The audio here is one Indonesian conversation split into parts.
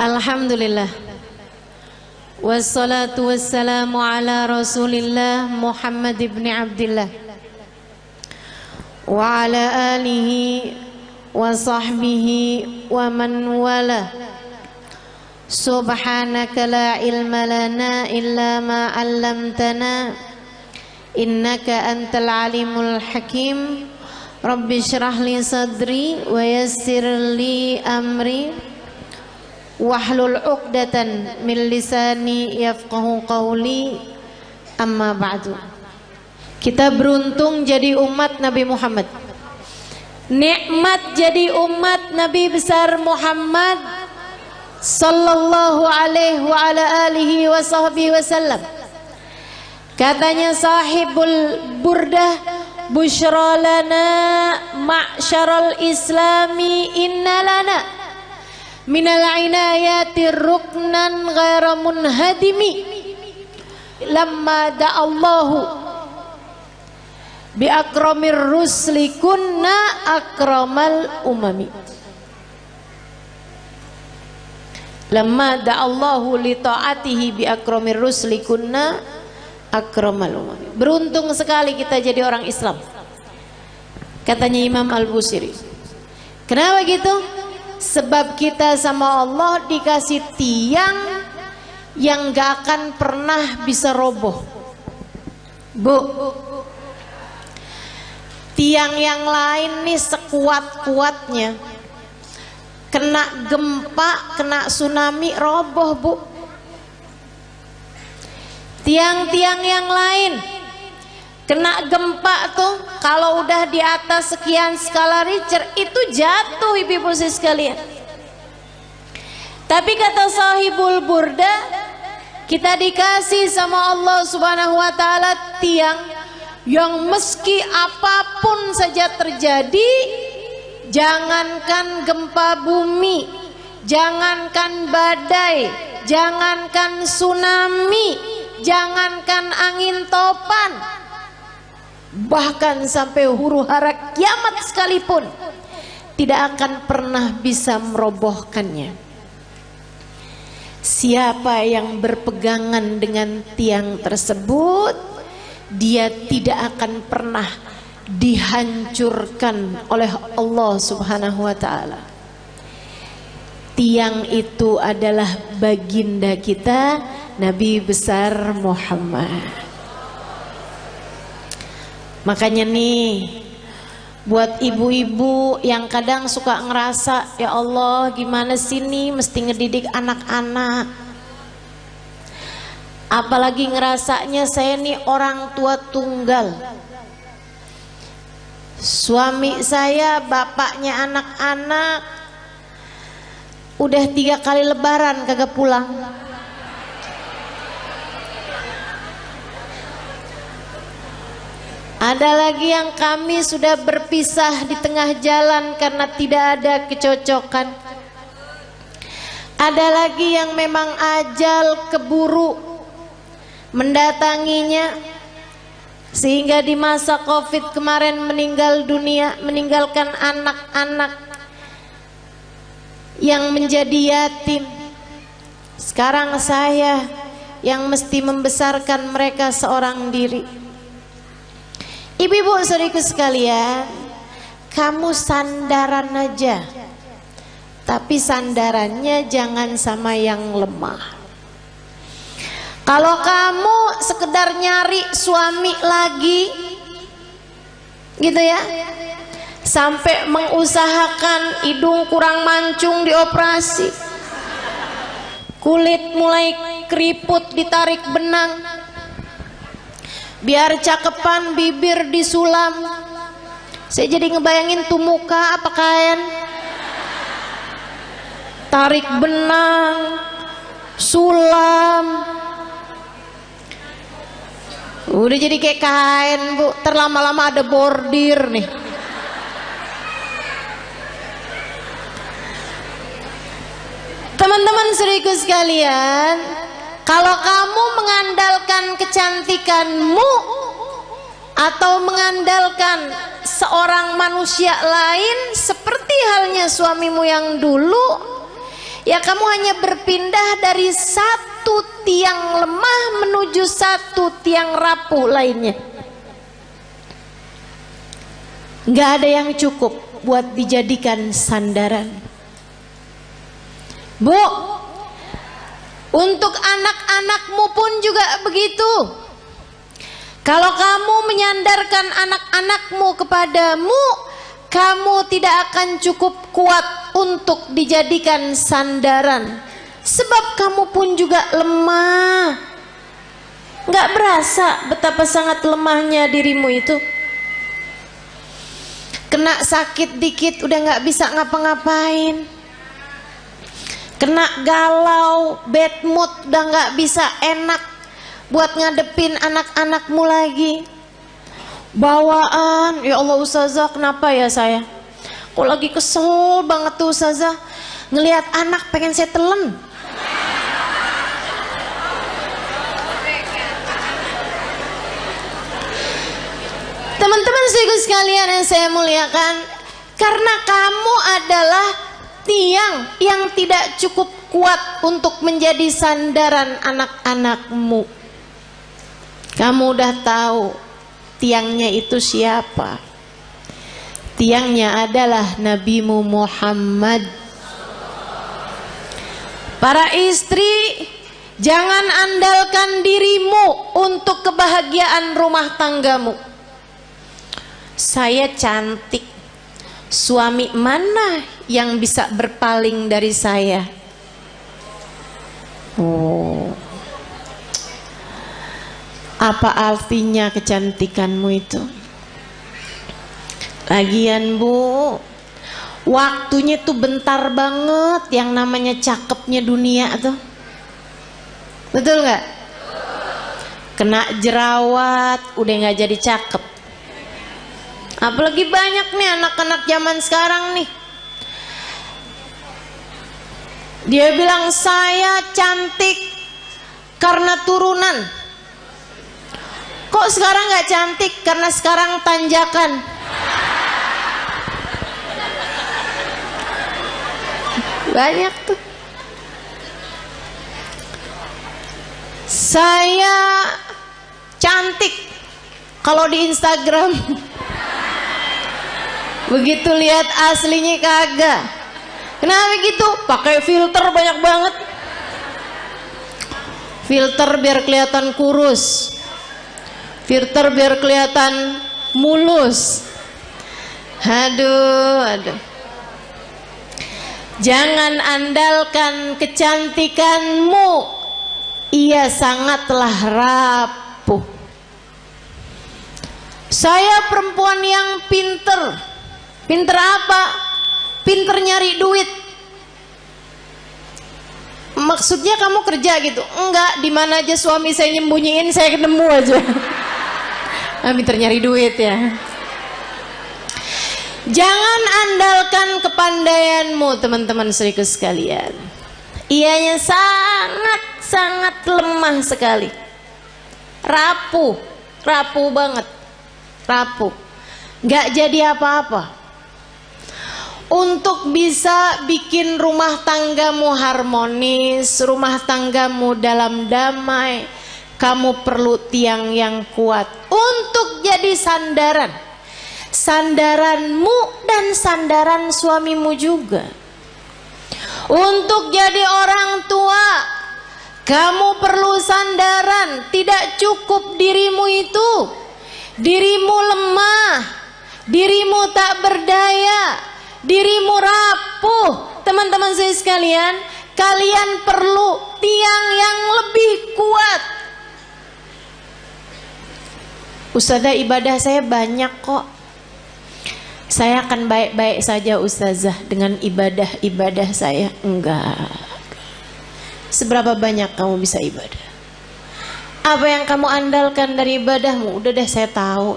Alhamdulillah. Wassalatu wassalamu ala Rasulillah Muhammad ibn Abdillah wa ala alihi wa sahbihi wa man wala. Subhanaka la ilma lana illa ma 'allamtana innaka antal alimul hakim. Rabbi shrah li sadri wa yassir li amri wahlul 'uqdatan min lisani yafqahu qawli. Amma ba'du. Kita beruntung jadi umat Nabi Muhammad. Nikmat jadi umat Nabi besar Muhammad sallallahu alaihi wa ala alihi wa sahbihi wasallam. Katanya sahibul burdah, busyra lana ma'syaral islami inna lana minal inayati ruknan ghaira munhadimi lamma da'allahu bi akramir rusli kunna akramal umami. Lamma da'allahu li ta'atihi bi akramir rusli kunna akramal umami. Beruntung sekali kita jadi orang Islam, katanya Imam Al-Busiri. Kenapa gitu? Sebab kita sama Allah dikasih tiang yang gak akan pernah bisa roboh. Bu, tiang yang lain nih sekuat-kuatnya, kena gempa, kena tsunami, roboh bu. Tiang-tiang yang lain kena gempa tuh, kalau udah di atas sekian skala Richter itu jatuh ibu-ibu sekalian. Tapi kata sahibul burda, kita dikasih sama Allah subhanahu wa ta'ala tiang yang meski apapun saja terjadi, jangankan gempa bumi, jangankan badai, jangankan tsunami, jangankan angin topan, bahkan sampai huru hara kiamat sekalipun tidak akan pernah bisa merobohkannya. Siapa yang berpegangan dengan tiang tersebut, dia tidak akan pernah dihancurkan oleh Allah subhanahu wa ta'ala. Tiang itu adalah baginda kita Nabi besar Muhammad. Makanya nih, buat ibu-ibu yang kadang suka ngerasa, ya Allah gimana sih nih mesti ngedidik anak-anak, apalagi ngerasanya saya nih orang tua tunggal, suami saya bapaknya anak-anak udah 3 kali lebaran kagak pulang. Ada lagi yang kami sudah berpisah di tengah jalan karena tidak ada kecocokan. Ada lagi yang memang ajal keburu mendatanginya, sehingga di masa Covid kemarin meninggal dunia, meninggalkan anak-anak yang menjadi yatim. Sekarang saya yang mesti membesarkan mereka seorang diri. Ibu-ibu saudariku sekalian, kamu sandaran aja, tapi sandarannya jangan sama yang lemah. Kalau kamu sekedar nyari suami lagi gitu ya, sampai mengusahakan hidung kurang mancung dioperasi, kulit mulai keriput ditarik benang, biar cakepan bibir disulam. Saya jadi ngebayangin tuh muka apa kain, tarik benang, sulam, udah jadi kayak kain bu. Terlama-lama ada bordir nih. Teman-teman saudariku sekalian, kalau kamu mengandalkan kecantikanmu atau mengandalkan seorang manusia lain seperti halnya suamimu yang dulu, Ya kamu hanya berpindah dari satu tiang lemah menuju satu tiang rapuh lainnya. Nggak ada yang cukup buat dijadikan sandaran. Bu, untuk anak-anakmu pun juga begitu. Kalau kamu menyandarkan anak-anakmu kepadamu, kamu tidak akan cukup kuat untuk dijadikan sandaran. Sebab kamu pun juga lemah. Nggak berasa betapa sangat lemahnya dirimu itu. Kena sakit dikit udah nggak bisa ngapa-ngapain. Kena galau, bad mood udah nggak bisa enak buat ngadepin anak-anakmu lagi. Bawaan, ya Allah Ustazah, kenapa ya saya? Kok lagi kesel banget tuh Ustazah, ngelihat anak pengen saya telan. Teman-teman sekalian yang saya muliakan, karena kamu adalah tiang yang tidak cukup kuat untuk menjadi sandaran anak-anakmu. Kamu udah tahu tiangnya itu siapa? Tiangnya adalah Nabimu Muhammad. Para istri, jangan andalkan dirimu untuk kebahagiaan rumah tanggamu. Saya cantik, suami mana yang bisa berpaling dari saya? Oh, apa artinya kecantikanmu itu? Lagian Bu, waktunya tuh bentar banget yang namanya cakepnya dunia tuh. Betul nggak? Kena jerawat udah nggak jadi cakep. Apalagi banyak nih anak-anak zaman sekarang nih, dia bilang saya cantik karena turunan. Kok sekarang nggak cantik? Karena sekarang tanjakan. Banyak tuh. Saya cantik kalau di Instagram. Begitu lihat aslinya kagak. Kenapa gitu? Pakai filter banyak banget. Filter biar kelihatan kurus. Filter biar kelihatan mulus. Aduh. Jangan andalkan kecantikanmu. Ia sangatlah rapuh. Saya perempuan yang pinter. Pinter apa? Pinter nyari duit. Maksudnya kamu kerja gitu? Enggak, di mana aja suami saya nyembunyiin saya ketemu aja. Pinter nyari duit ya. Jangan andalkan kepandaianmu teman-teman seriku sekalian. Ianya sangat lemah sekali. Rapuh banget. Rapuh. Gak jadi apa-apa. Untuk bisa bikin rumah tanggamu harmonis, rumah tanggamu dalam damai, kamu perlu tiang yang kuat untuk jadi sandaran. Sandaranmu dan sandaran suamimu juga. Untuk jadi orang tua, kamu perlu sandaran. Tidak cukup dirimu itu. Dirimu lemah, dirimu tak berdaya, dirimu rapuh. Teman-teman saya sekalian, kalian perlu tiang yang lebih kuat. Ustazah, ibadah saya banyak kok. Saya akan baik-baik saja Ustazah dengan ibadah saya. Enggak. Seberapa banyak kamu bisa ibadah? Apa yang kamu andalkan dari ibadahmu? Udah deh, saya tahu.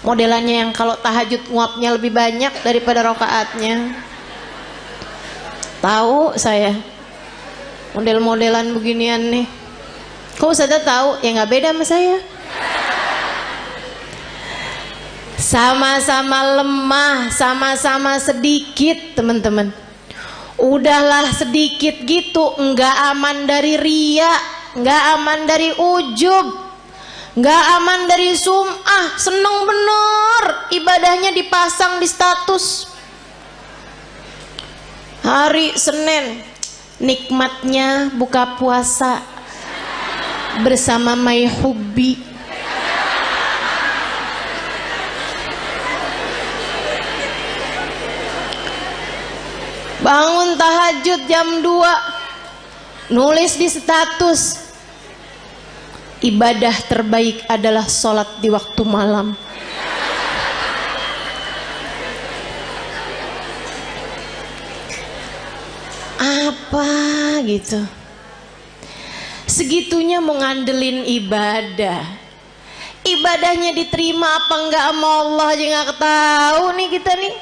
Modelannya yang kalau tahajud nguapnya lebih banyak daripada rakaatnya. Tahu saya. Model-modelan beginian nih. Kok Ustazah tahu? Ya nggak beda sama saya. Sama-sama lemah, sama-sama sedikit teman-teman. Udahlah sedikit gitu, enggak aman dari riya, enggak aman dari ujub, enggak aman dari sum'ah. Seneng bener ibadahnya dipasang di status. Hari Senin nikmatnya buka puasa bersama My Hubbi. Bangun tahajud jam 2, nulis di status, ibadah terbaik adalah sholat di waktu malam. Apa gitu? Segitunya mau ngandelin ibadah. Ibadahnya diterima apa enggak sama Allah aja nggak tahu nih kita nih.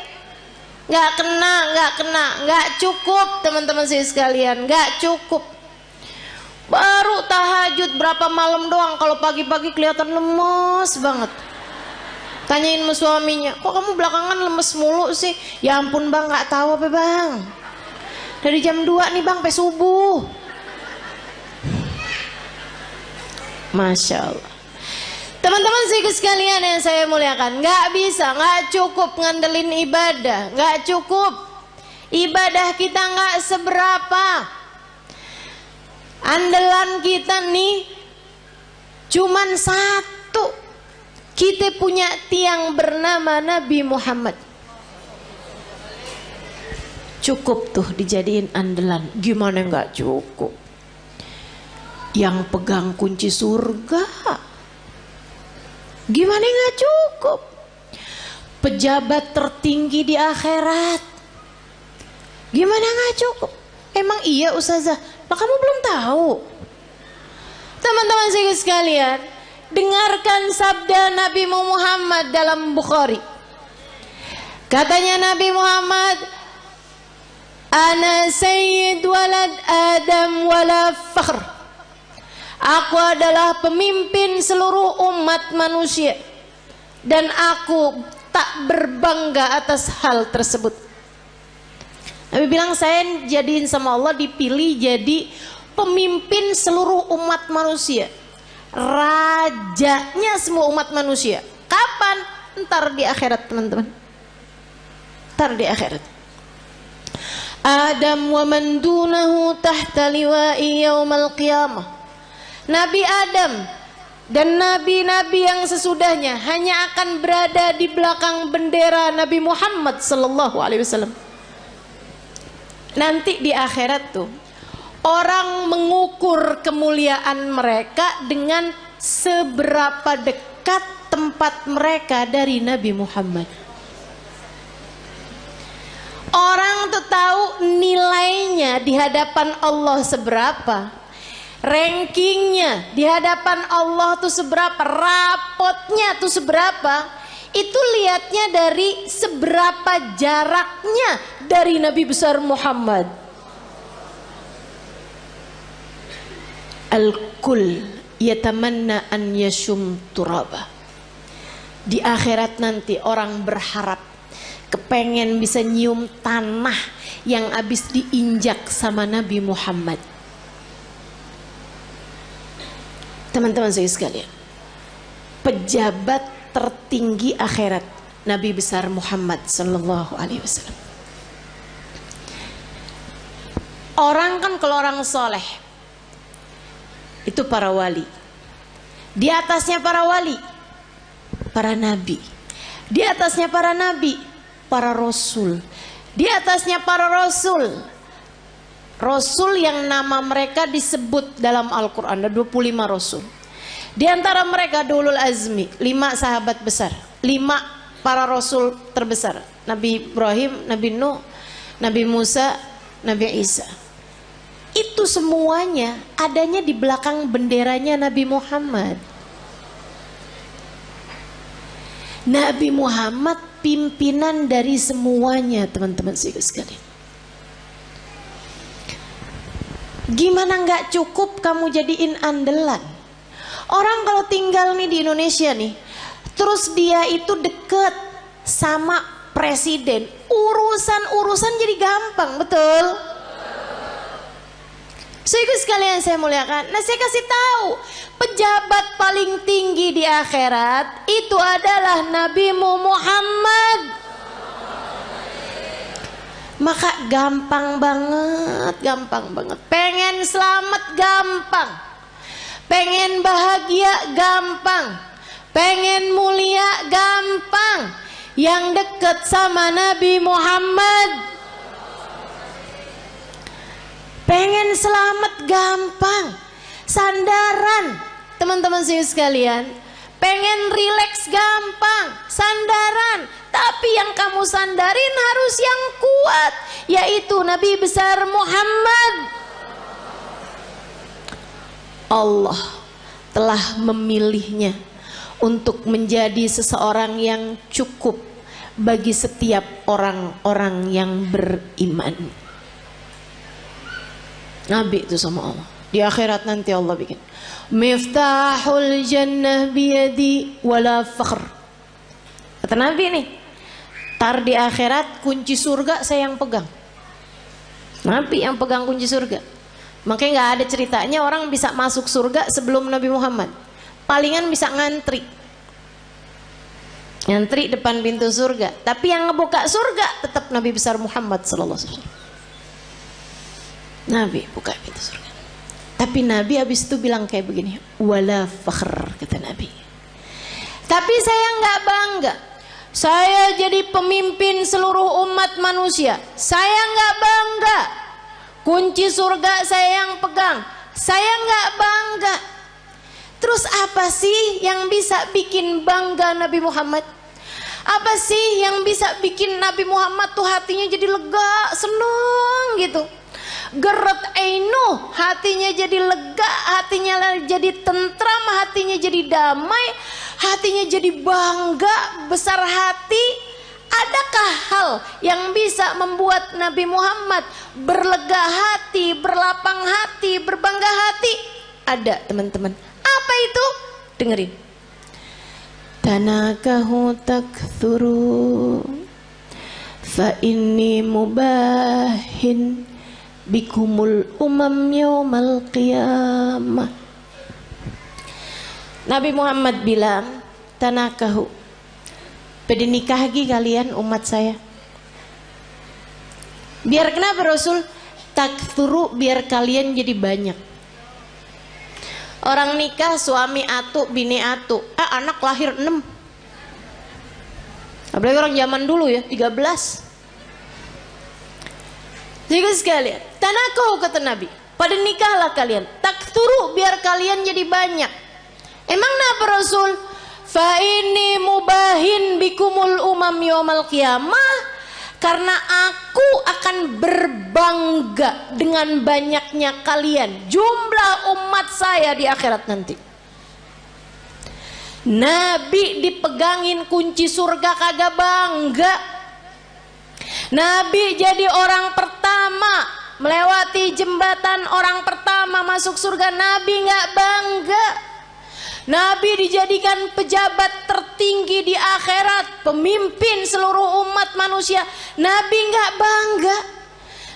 Nggak kena, nggak cukup teman-teman saya sekalian, nggak cukup. Baru tahajud berapa malam doang, kalau pagi-pagi kelihatan lemes banget. Tanyain sama suaminya, kok kamu belakangan lemes mulu sih? Ya ampun bang, nggak tahu apa bang. Dari jam 2 nih bang, sampai subuh. Masya Allah. Teman-teman sekalian yang saya muliakan, nggak bisa, nggak cukup ngandelin ibadah, nggak cukup. Ibadah kita nggak seberapa. Andalan kita nih cuman satu. Kita punya tiang bernama Nabi Muhammad. Cukup tuh dijadiin andalan. Gimana nggak cukup? Yang pegang kunci surga. Gimana nggak cukup? Pejabat tertinggi di akhirat. Gimana nggak cukup? Emang iya Ustazah? Pak kamu belum tahu? Teman-teman sekalian, dengarkan sabda Nabi Muhammad dalam Bukhari. Katanya Nabi Muhammad, Ana sayyid walad Adam wala fakhr. Aku adalah pemimpin seluruh umat manusia dan aku tak berbangga atas hal tersebut. Nabi bilang saya jadiin sama Allah dipilih jadi pemimpin seluruh umat manusia, rajanya semua umat manusia. Kapan? Ntar di akhirat teman-teman. Ntar di akhirat. Adam wa man dunahu tahta liwa'i yaumal qiyamah. Nabi Adam dan nabi-nabi yang sesudahnya hanya akan berada di belakang bendera Nabi Muhammad sallallahu alaihi wasallam. Nanti di akhirat tuh orang mengukur kemuliaan mereka dengan seberapa dekat tempat mereka dari Nabi Muhammad. Orang tuh tahu nilainya di hadapan Allah seberapa. Rankingnya di hadapan Allah tuh seberapa, rapotnya tuh seberapa, itu lihatnya dari seberapa jaraknya dari Nabi besar Muhammad. Al-kul yatamanna an yashum turaba. Di akhirat nanti orang berharap kepengen bisa nyium tanah yang habis diinjak sama Nabi Muhammad. Teman-teman saya sekalian, pejabat tertinggi akhirat Nabi besar Muhammad sallallahu alaihi wasallam. Orang kan kalau orang soleh itu para wali. Di atasnya para wali, para nabi. Di atasnya para nabi, para rasul. Di atasnya para rasul, rasul yang nama mereka disebut dalam Al-Quran. Ada 25 rasul. Di antara mereka ulul azmi, 5 sahabat besar, 5 para rasul terbesar. Nabi Ibrahim, Nabi Nuh, Nabi Musa, Nabi Isa. Itu semuanya adanya di belakang benderanya Nabi Muhammad. Nabi Muhammad pimpinan dari semuanya, teman-teman sekalian. Gimana nggak cukup kamu jadiin andalan? Orang kalau tinggal nih di Indonesia nih, terus dia itu deket sama presiden, Urusan jadi gampang, betul? Saudara sekalian saya muliakan. Nah, saya kasih tahu, pejabat paling tinggi di akhirat itu adalah Nabi Muhammad. Maka gampang banget. Pengen selamat gampang. Pengen bahagia gampang. Pengen mulia gampang. Yang dekat sama Nabi Muhammad. Pengen selamat gampang. Sandaran, teman-teman saya sekalian. Pengen rileks gampang. Sandaran. Tapi yang kamu sandarin harus yang kuat, yaitu Nabi besar Muhammad. Allah telah memilihnya untuk menjadi seseorang yang cukup bagi setiap orang-orang yang beriman. Nabi itu sama Allah. Di akhirat nanti Allah bikin Miftahul jannah biyadi wala fakhr. Kata Nabi nih, tar di akhirat kunci surga saya yang pegang. Nabi yang pegang kunci surga. Makanya gak ada ceritanya orang bisa masuk surga sebelum Nabi Muhammad. Palingan bisa ngantri depan pintu surga. Tapi yang ngebuka surga tetap Nabi besar Muhammad sallallahu alaihi wasallam. Nabi buka pintu surga. Tapi Nabi habis itu bilang kayak begini, wala fakhr, kata Nabi. Tapi saya nggak bangga. Saya jadi pemimpin seluruh umat manusia. Saya nggak bangga. Kunci surga saya yang pegang. Saya nggak bangga. Terus apa sih yang bisa bikin bangga Nabi Muhammad? Apa sih yang bisa bikin Nabi Muhammad tuh hatinya jadi lega, seneng gitu? Geret ainu, hatinya jadi lega, hatinya jadi tentram, hatinya jadi damai, hatinya jadi bangga, besar hati. Adakah hal yang bisa membuat Nabi Muhammad berlega hati, berlapang hati, berbangga hati? Ada, teman-teman. Apa itu? Dengerin. Tanakahu takthuru fa inni mubahin bikumul umam yaumal qiyamah. Nabi Muhammad bilang, tanakahu, pada nikah lagi kalian umat saya. Biar kenapa Rasul? Takthuru, biar kalian jadi banyak. Orang nikah suami atu, bini atu, anak lahir 6. Apalagi orang zaman dulu ya, 13. Jadi sekalian, tanakahu kata Nabi, pada nikahlah kalian, takthuru, biar kalian jadi banyak. Emang apa Rasul? Fa ini mubahin bikumul umam yaumal qiyamah, karena aku akan berbangga dengan banyaknya kalian, jumlah umat saya di akhirat nanti. Nabi dipegangin kunci surga kagak bangga. Nabi jadi orang pertama melewati jembatan, orang pertama masuk surga, Nabi nggak bangga. Nabi dijadikan pejabat tertinggi di akhirat, pemimpin seluruh umat manusia, Nabi nggak bangga.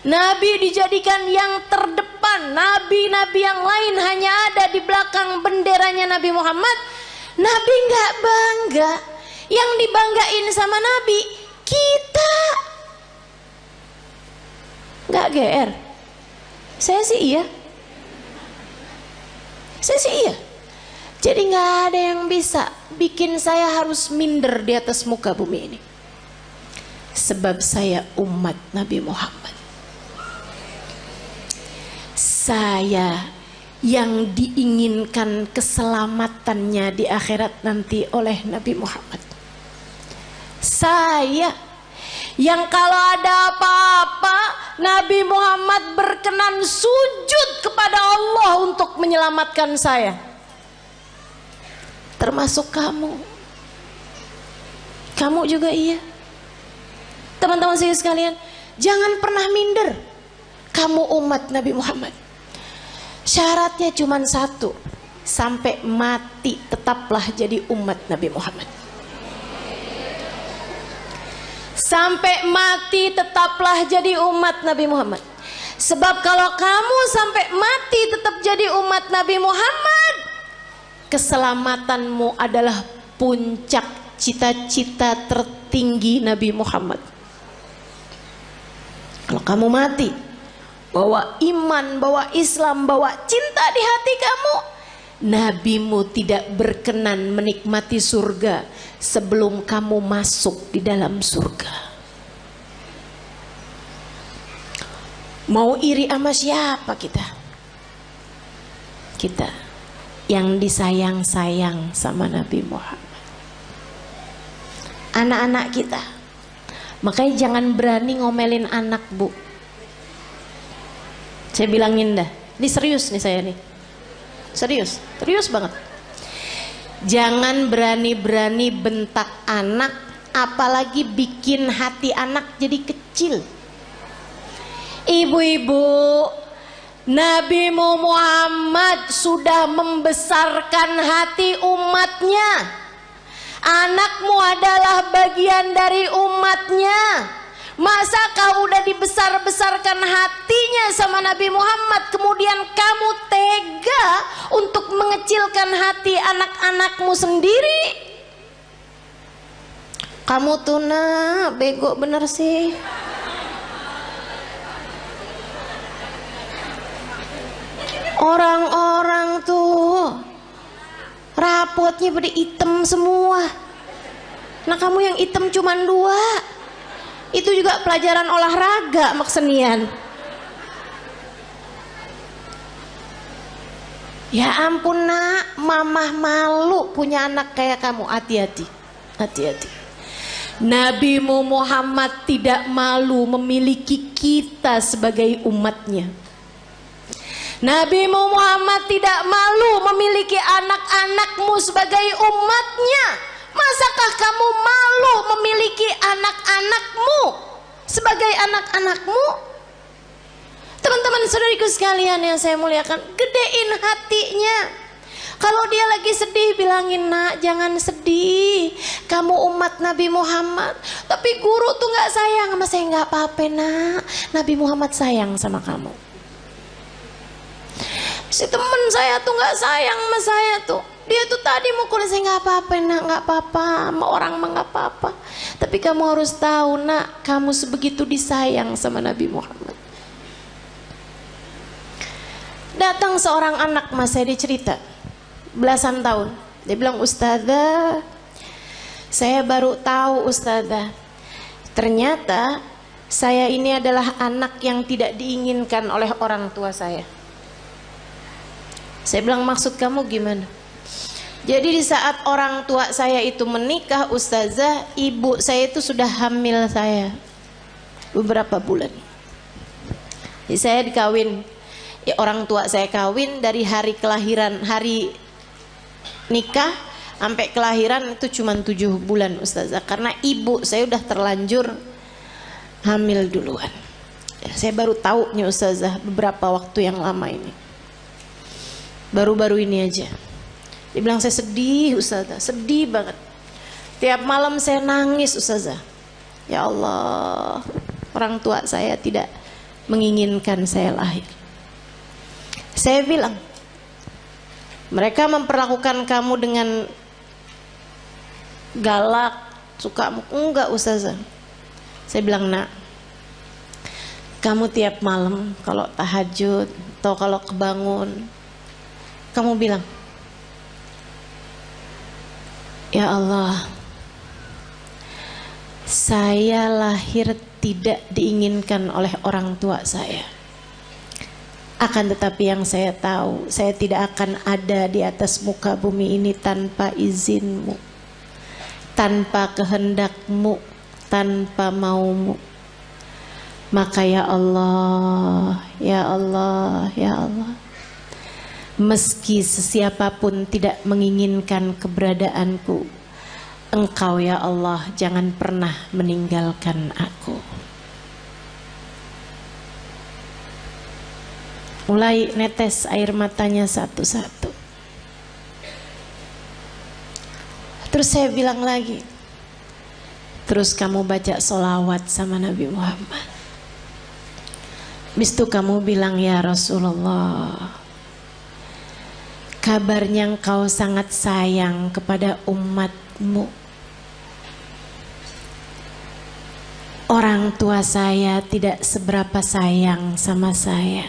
Nabi dijadikan yang terdepan, nabi-nabi yang lain hanya ada di belakang benderanya Nabi Muhammad, Nabi nggak bangga. Yang dibanggain sama Nabi kita. Nggak GR. Saya sih iya. Jadi nggak ada yang bisa bikin saya harus minder di atas muka bumi ini. Sebab saya umat Nabi Muhammad. Saya yang diinginkan keselamatannya di akhirat nanti oleh Nabi Muhammad. Saya yang kalau ada apa-apa Nabi Muhammad berkenan sujud kepada Allah untuk menyelamatkan saya. Termasuk kamu. Kamu juga iya. Teman-teman saya sekalian, jangan pernah minder. Kamu umat Nabi Muhammad. Syaratnya cuma satu, sampai mati tetaplah jadi umat Nabi Muhammad. Sampai mati tetaplah jadi umat Nabi Muhammad. Sebab kalau kamu sampai mati tetap jadi umat Nabi Muhammad, keselamatanmu adalah puncak cita-cita tertinggi Nabi Muhammad. Kalau kamu mati bawa iman, bawa Islam, bawa cinta di hati kamu, nabimu tidak berkenan menikmati surga sebelum kamu masuk di dalam surga. Mau iri sama siapa kita? Kita yang disayang-sayang sama Nabi Muhammad. Anak-anak kita, makanya jangan berani ngomelin anak, Bu. Saya bilangin dah, ini serius nih saya nih. Serius banget. Jangan berani-berani bentak anak, apalagi bikin hati anak jadi kecil. Ibu-ibu, Nabi Muhammad sudah membesarkan hati umatnya. Anakmu adalah bagian dari umatnya. Masa kau udah dibesar-besarkan hatinya sama Nabi Muhammad, kemudian kamu tega untuk mengecilkan hati anak-anakmu sendiri? Kamu tuh nak bego bener sih. Orang-orang tuh rapotnya pada hitam semua. Nah kamu yang hitam cuman 2. Itu juga pelajaran olahraga maksenian. Ya ampun nak, mamah malu punya anak kayak kamu. Hati-hati. Nabi Muhammad tidak malu memiliki kita sebagai umatnya. Nabi Muhammad tidak malu memiliki anak-anakmu sebagai umatnya. Masakah kamu malu memiliki anak-anakmu sebagai anak-anakmu? Teman-teman saudariku sekalian yang saya muliakan, gedein hatinya. Kalau dia lagi sedih, bilangin, nak jangan sedih, kamu umat Nabi Muhammad. Tapi guru tuh gak sayang sama saya. Gak apa-apa nak, Nabi Muhammad sayang sama kamu. Si temen saya tuh gak sayang sama saya tuh. Dia tuh tadi mukul saya. Gak apa-apa nak, gak apa-apa, sama orang mah gak apa-apa. Tapi kamu harus tahu nak, kamu sebegitu disayang sama Nabi Muhammad. Datang seorang anak mas saya, dia cerita belasan tahun. Dia bilang, ustazah, saya baru tahu ustazah, ternyata saya ini adalah anak yang tidak diinginkan oleh orang tua saya. Saya bilang, maksud kamu gimana? Jadi di saat orang tua saya itu menikah, ustazah, ibu saya itu sudah hamil saya beberapa bulan. Jadi saya dikawin, ya orang tua saya kawin dari hari kelahiran, hari nikah sampai kelahiran itu cuma 7 bulan ustazah. Karena ibu saya udah terlanjur hamil duluan. Ya, saya baru tahu nih ustazah beberapa waktu yang lama ini. Baru-baru ini aja. Dia bilang, saya sedih ustazah, sedih banget. Tiap malam saya nangis ustazah. Ya Allah, orang tua saya tidak menginginkan saya lahir. Saya bilang, mereka memperlakukan kamu dengan galak, suka enggak ustazah. Saya bilang, nak, kamu tiap malam kalau tahajud atau kalau kebangun, kamu bilang, ya Allah, saya lahir tidak diinginkan oleh orang tua saya. Akan tetapi yang saya tahu, saya tidak akan ada di atas muka bumi ini tanpa izinmu, tanpa kehendakmu, tanpa maumu. Maka ya Allah, ya Allah, ya Allah, meski sesiapapun tidak menginginkan keberadaanku, Engkau ya Allah jangan pernah meninggalkan aku. Mulai netes air matanya satu-satu. Terus saya bilang lagi, Terus kamu baca sholawat sama Nabi Muhammad. Habis itu kamu bilang, ya Rasulullah, kabarnya engkau sangat sayang kepada umatmu. Orang tua saya tidak seberapa sayang sama saya.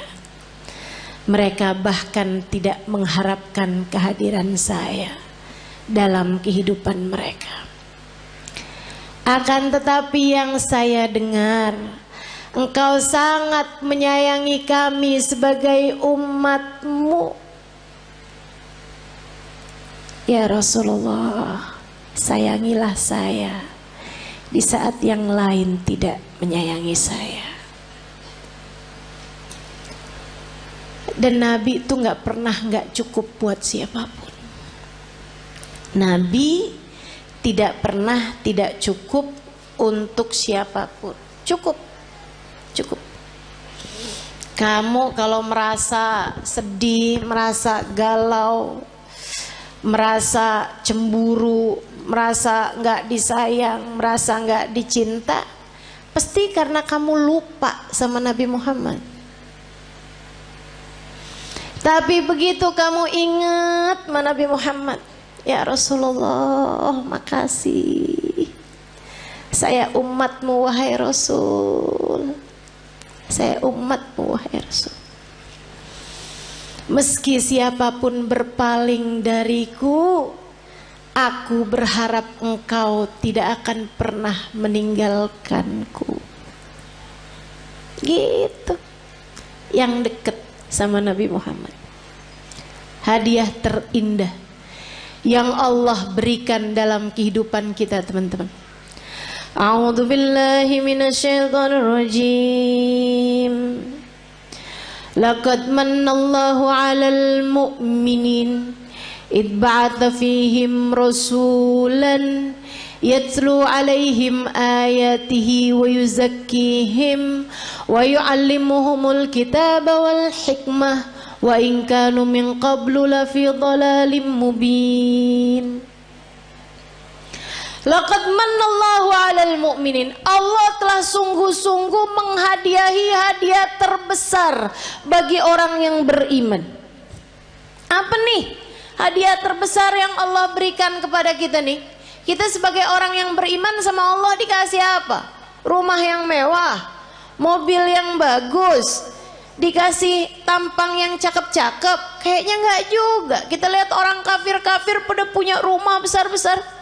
Mereka bahkan tidak mengharapkan kehadiran saya dalam kehidupan mereka. Akan tetapi yang saya dengar, engkau sangat menyayangi kami sebagai umatmu. Ya Rasulullah, sayangilah saya di saat yang lain tidak menyayangi saya. Dan Nabi itu gak pernah gak cukup buat siapapun. Nabi tidak pernah tidak cukup untuk siapapun. Cukup. Kamu kalau merasa sedih, merasa galau, merasa cemburu, merasa gak disayang, merasa gak dicinta, pasti karena kamu lupa sama Nabi Muhammad. Tapi begitu kamu ingat sama Nabi Muhammad, ya Rasulullah, makasih. Saya umatmu wahai Rasul. Saya umatmu wahai Rasul. Meski siapapun berpaling dariku, aku berharap engkau tidak akan pernah meninggalkanku. Gitu. Yang dekat sama Nabi Muhammad. Hadiah terindah yang Allah berikan dalam kehidupan kita, teman-teman. A'udzu billahi minasyaitonir rajim. Laqad mannallahu 'alal mu'minin id ba'atha fihim rasulan yatlu 'alaihim ayatihi wa yuzakkihim wa yu'allimuhumul kitaba wal hikmah wa in kanu min qablu lafi dhalalim mubin. Laqad mannallahu 'alal mu'minin. Allah telah sungguh-sungguh menghadiahi hadiah terbesar bagi orang yang beriman. Apa nih hadiah terbesar yang Allah berikan kepada kita nih? Kita sebagai orang yang beriman sama Allah dikasih apa? Rumah yang mewah, mobil yang bagus, dikasih tampang yang cakep-cakep. Kayaknya enggak juga. Kita lihat orang kafir-kafir pada punya rumah besar-besar.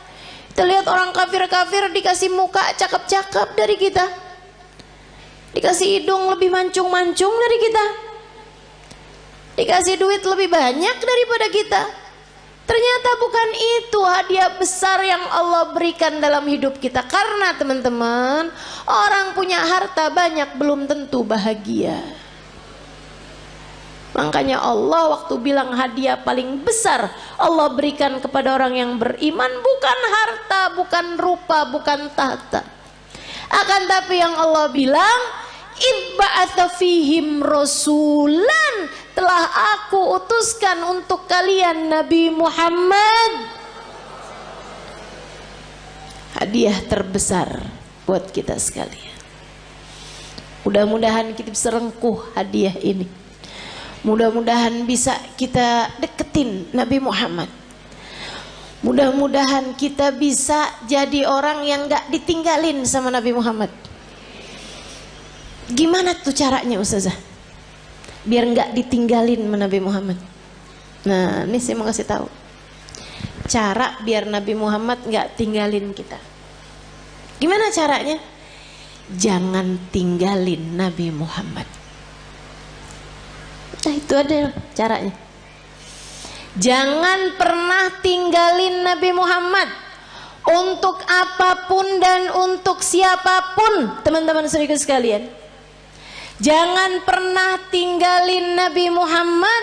Kita lihat orang kafir-kafir dikasih muka cakep-cakep dari kita, dikasih hidung lebih mancung-mancung dari kita, dikasih duit lebih banyak daripada kita. Ternyata bukan itu hadiah besar yang Allah berikan dalam hidup kita. Karena teman-teman, orang punya harta banyak belum tentu bahagia. Makanya Allah waktu bilang hadiah paling besar Allah berikan kepada orang yang beriman bukan harta, bukan rupa, bukan tahta. Akan tapi yang Allah bilang, ibba'atha fihim rasulan, telah aku utuskan untuk kalian Nabi Muhammad. Hadiah terbesar buat kita sekalian. Mudah-mudahan kita bisa rengkuh hadiah ini. Mudah-mudahan bisa kita deketin Nabi Muhammad. Mudah-mudahan kita bisa jadi orang yang gak ditinggalin sama Nabi Muhammad. Gimana tuh caranya Ustazah? Biar gak ditinggalin sama Nabi Muhammad. Nah, ini saya mau kasih tahu. Cara biar Nabi Muhammad gak tinggalin kita. Gimana caranya? Jangan tinggalin Nabi Muhammad. Nah, itu ada caranya. Jangan pernah tinggalin Nabi Muhammad untuk apapun dan untuk siapapun, teman-teman saudara sekalian. Jangan pernah tinggalin Nabi Muhammad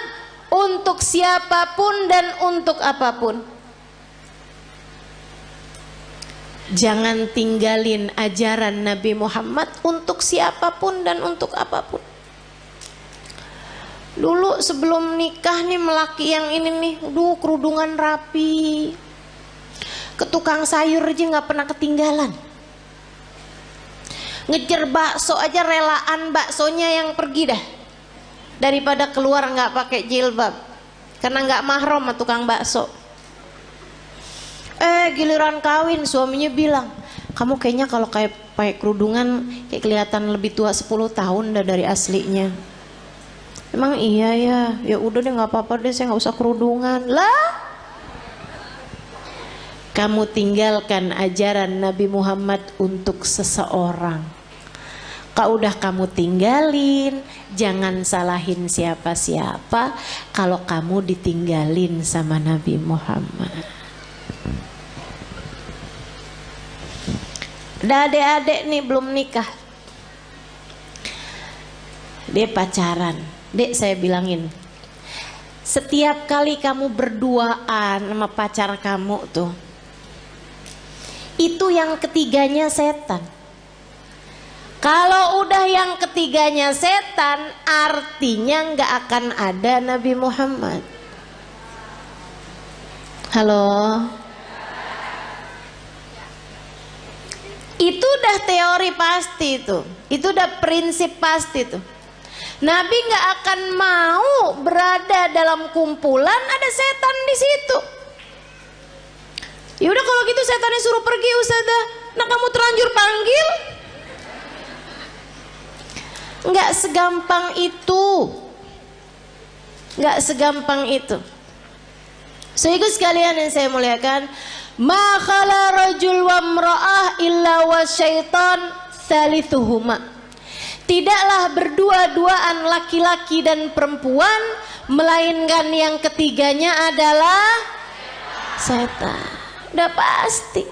untuk siapapun dan untuk apapun. Jangan tinggalin ajaran Nabi Muhammad untuk siapapun dan untuk apapun. Dulu sebelum nikah nih melaki yang ini nih, kerudungan rapi, ke tukang sayur aja nggak pernah ketinggalan. Ngejar bakso aja relaan baksonya yang pergi dah, daripada keluar nggak pakai jilbab karena nggak mahram sama tukang bakso. Giliran kawin suaminya bilang, kamu kayaknya kalau kayak pakai kerudungan kayak kelihatan lebih tua 10 tahun dah dari aslinya. Emang iya ya, ya udah deh nggak apa-apa deh, saya nggak usah kerudungan lah. Kamu tinggalkan ajaran Nabi Muhammad untuk seseorang. Kalau udah kamu tinggalin, jangan salahin siapa-siapa kalau kamu ditinggalin sama Nabi Muhammad. Ada adik-adik nih belum nikah, dia pacaran. Dek, saya bilangin, setiap kali kamu berduaan sama pacar kamu tuh, itu yang ketiganya setan. Kalau udah yang ketiganya setan, artinya nggak akan ada Nabi Muhammad. Halo? Itu udah teori pasti tuh. Itu udah prinsip pasti tuh. Nabi nggak akan mau berada dalam kumpulan ada setan di situ. Ya udah kalau gitu setannya suruh pergi Ustazah. Nah kamu terlanjur panggil. Nggak segampang itu. Nggak segampang itu. Sehingga sekalian yang saya muliakan, ma khala rajul wa imra'ah illa wa syaitan thalithuhuma. Tidaklah berdua-duaan laki-laki dan perempuan, melainkan yang ketiganya adalah setan. Udah pasti.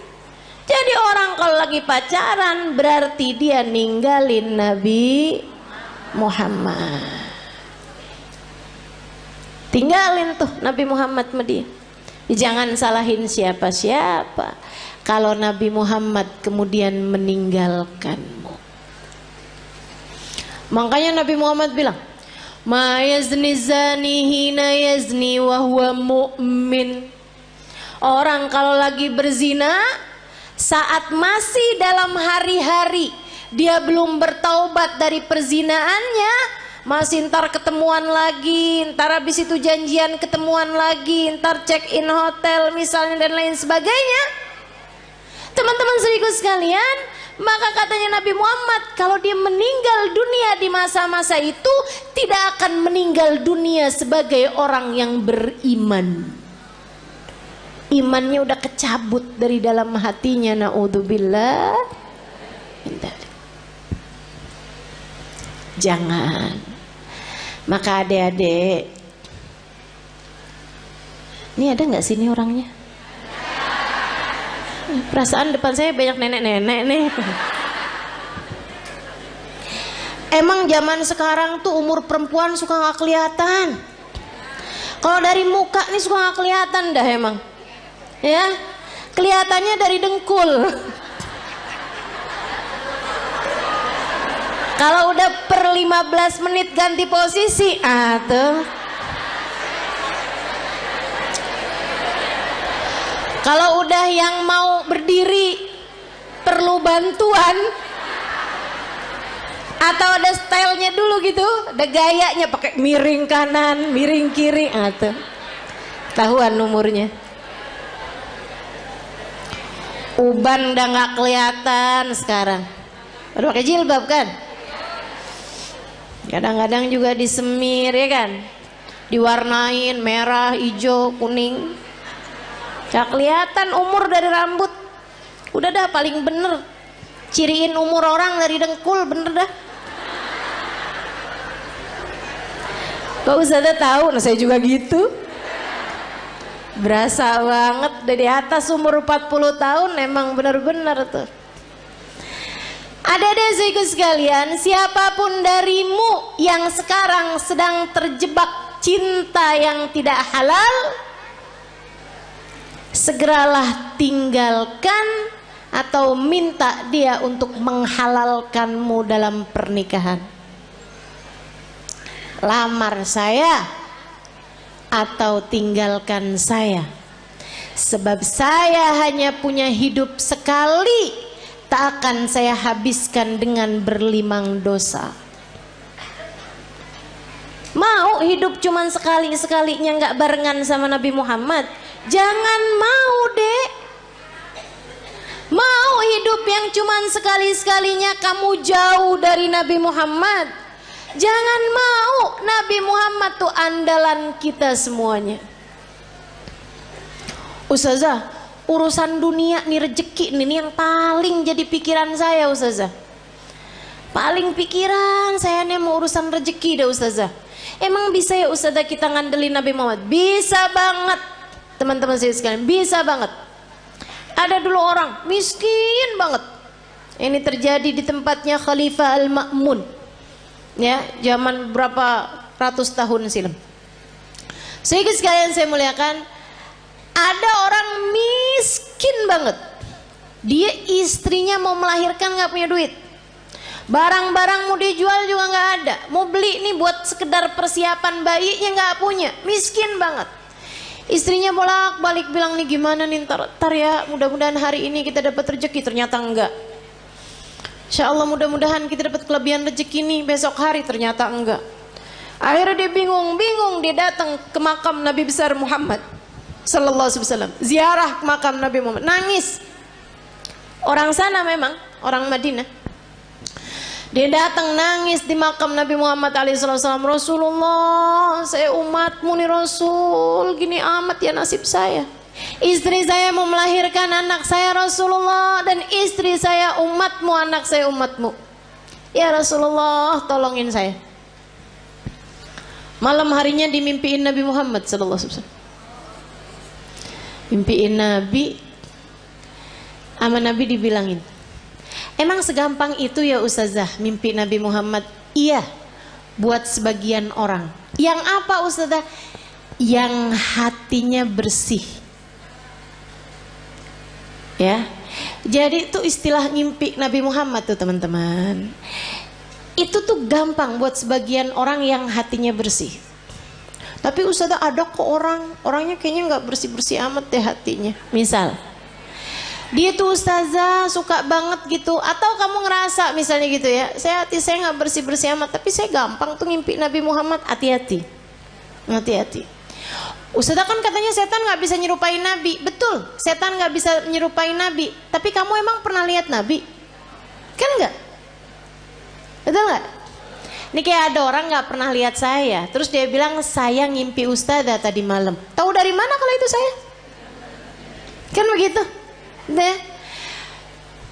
Jadi orang kalau lagi pacaran berarti dia ninggalin Nabi Muhammad. Tinggalin tuh Nabi Muhammad sama dia. Jangan salahin siapa-siapa kalau Nabi Muhammad kemudian meninggalkanmu. Makanya Nabi Muhammad bilang, ma yazni zani hina yazni wa huwa mu'min. Orang kalau lagi berzina saat masih dalam hari-hari dia belum bertaubat dari perzinaannya, masih ntar ketemuan lagi, ntar habis itu janjian ketemuan lagi, ntar check in hotel misalnya dan lain sebagainya. Teman-teman seriku sekalian, maka katanya Nabi Muhammad, kalau dia meninggal dunia di masa-masa itu, tidak akan meninggal dunia sebagai orang yang beriman. Imannya udah kecabut dari dalam hatinya, na'udzubillah. Jangan. Maka adik-adik, ini ada nggak sini orangnya? Perasaan depan saya banyak nenek-nenek nih. Emang zaman sekarang tuh umur perempuan suka nggak kelihatan. Kalau dari muka nih suka nggak kelihatan dah emang. Ya, kelihatannya dari dengkul. Kalau udah per 15 menit ganti posisi, tuh. Kalau udah yang mau berdiri perlu bantuan atau ada stylenya dulu gitu, ada gayanya pakai miring kanan, miring kiri, tuh. Tahuan umurnya. Uban udah nggak kelihatan sekarang. Udah pakai jilbab kan? Kadang-kadang juga disemir ya kan, diwarnain merah, hijau, kuning. Gak kelihatan umur dari rambut. Udah dah paling bener ciriin umur orang dari dengkul, bener dah. Kok Ustazah tahu? Nah saya juga gitu. Berasa banget dari atas umur 40 tahun, emang bener-bener tuh. Adik-adik sekalian, siapapun darimu yang sekarang sedang terjebak cinta yang tidak halal, segeralah tinggalkan atau minta dia untuk menghalalkanmu dalam pernikahan. Lamar saya atau tinggalkan saya, sebab saya hanya punya hidup sekali. tak akan saya habiskan dengan berlimang dosa. Mau hidup cuman sekali-sekalinya nggak barengan sama Nabi Muhammad? Jangan mau, Dek. Mau hidup yang cuman sekali-sekalinya kamu jauh dari Nabi Muhammad? Jangan mau. Nabi Muhammad tuh andalan kita semuanya. Ustazah, urusan dunia nih, rezeki nih yang paling jadi pikiran saya, Ustazah. Paling pikiran saya nih mau urusan rezeki deh, Ustazah. Emang bisa ya Ustazah kita ngandelin Nabi Muhammad? Bisa banget, teman-teman saya sekalian, bisa banget. Ada dulu orang miskin banget. Ini terjadi di tempatnya Khalifah Al-Ma'mun, ya, zaman berapa ratus tahun silam. Sehingga sekalian saya muliakan, ada orang miskin banget. Dia istrinya mau melahirkan nggak punya duit. Barang-barang mau dijual juga nggak ada. Mau beli nih buat sekedar persiapan bayinya nggak punya. Miskin banget. Istrinya bolak-balik bilang nih gimana nih ntar ya, mudah-mudahan hari ini kita dapat rezeki. Ternyata enggak. Insya Allah mudah-mudahan kita dapat kelebihan rezeki nih besok hari. Ternyata enggak. Akhirnya dia bingung. Dia datang ke makam Nabi besar Muhammad Sallallahu Alaihi Wasallam. Ziarah ke makam Nabi Muhammad. Nangis. Orang sana memang, orang Madinah. Dia datang nangis di makam Nabi Muhammad SAW. Rasulullah, saya umatmu nih Rasul, gini amat ya nasib saya. Istri saya mau melahirkan anak saya Rasulullah, dan istri saya umatmu, anak saya umatmu. Ya Rasulullah, tolongin saya. Malam harinya dimimpiin Nabi Muhammad SAW. Mimpiin Nabi, sama Nabi dibilangin, emang segampang itu ya Ustazah mimpi Nabi Muhammad? Iya, buat sebagian orang. Yang apa Ustazah? Yang hatinya bersih. Ya, jadi itu istilah mimpi Nabi Muhammad tuh teman-teman. Itu tuh gampang buat sebagian orang yang hatinya bersih. Tapi Ustazah ada kok orangnya kayaknya nggak bersih-bersih amat deh hatinya. Misal, dia tuh Ustazah suka banget gitu, atau kamu ngerasa misalnya gitu ya, hati saya nggak bersih-bersih amat, tapi saya gampang tuh ngimpi Nabi Muhammad. Hati-hati. Ustazah kan katanya setan nggak bisa nyerupai Nabi. Betul, setan nggak bisa nyerupai Nabi. Tapi kamu emang pernah lihat Nabi? Kan nggak? Betul nggak? Ini kayak ada orang nggak pernah lihat saya, terus dia bilang saya ngimpi Ustazah tadi malam. Tahu dari mana kalau itu saya? Kan begitu. Deh.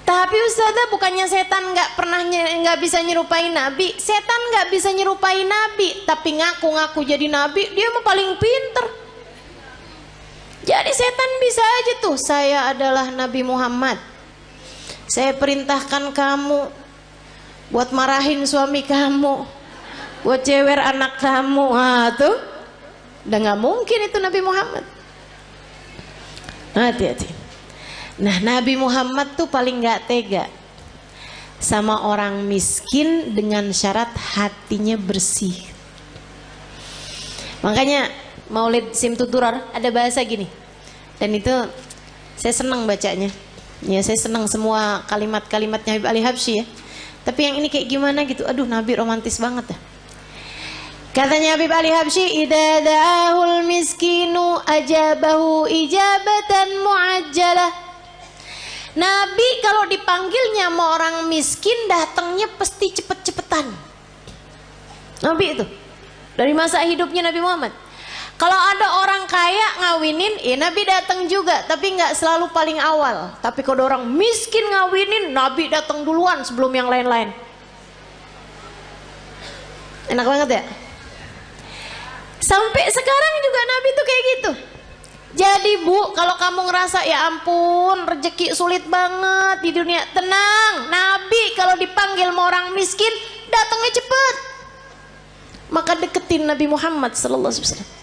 Tapi Ustazah, bukannya setan nggak bisa nyerupai Nabi. Setan nggak bisa nyerupai Nabi, tapi ngaku-ngaku jadi Nabi, dia mah paling pinter. Jadi setan bisa aja tuh, saya adalah Nabi Muhammad, saya perintahkan kamu buat marahin suami kamu, buat cewer anak kamu. Tuh udah nggak mungkin itu Nabi Muhammad. Hati-hati. Nah, Nabi Muhammad tuh paling gak tega sama orang miskin dengan syarat hatinya bersih. Makanya Maulid Simtuturar ada bahasa gini, dan itu saya senang bacanya. Ya, saya senang semua kalimat-kalimatnya Habib Ali Habsyi ya. Tapi yang ini kayak gimana gitu, aduh Nabi romantis banget dah. Katanya Habib Ali Habsyi, idza da'ahul miskinu ajabahu ijabatan muajjalah. Nabi kalau dipanggilnya sama orang miskin datangnya pasti cepet-cepetan. Nabi itu dari masa hidupnya Nabi Muhammad. Kalau ada orang kaya ngawinin, Nabi datang juga, tapi nggak selalu paling awal. Tapi kalau ada orang miskin ngawinin, Nabi datang duluan sebelum yang lain-lain. Enak banget ya. Sampai sekarang juga Nabi tuh kayak gitu. Jadi Bu, kalau kamu ngerasa ya ampun rezeki sulit banget di dunia, tenang. Nabi kalau dipanggil sama orang miskin datangnya cepet. Maka deketin Nabi Muhammad sallallahu alaihi wasallam.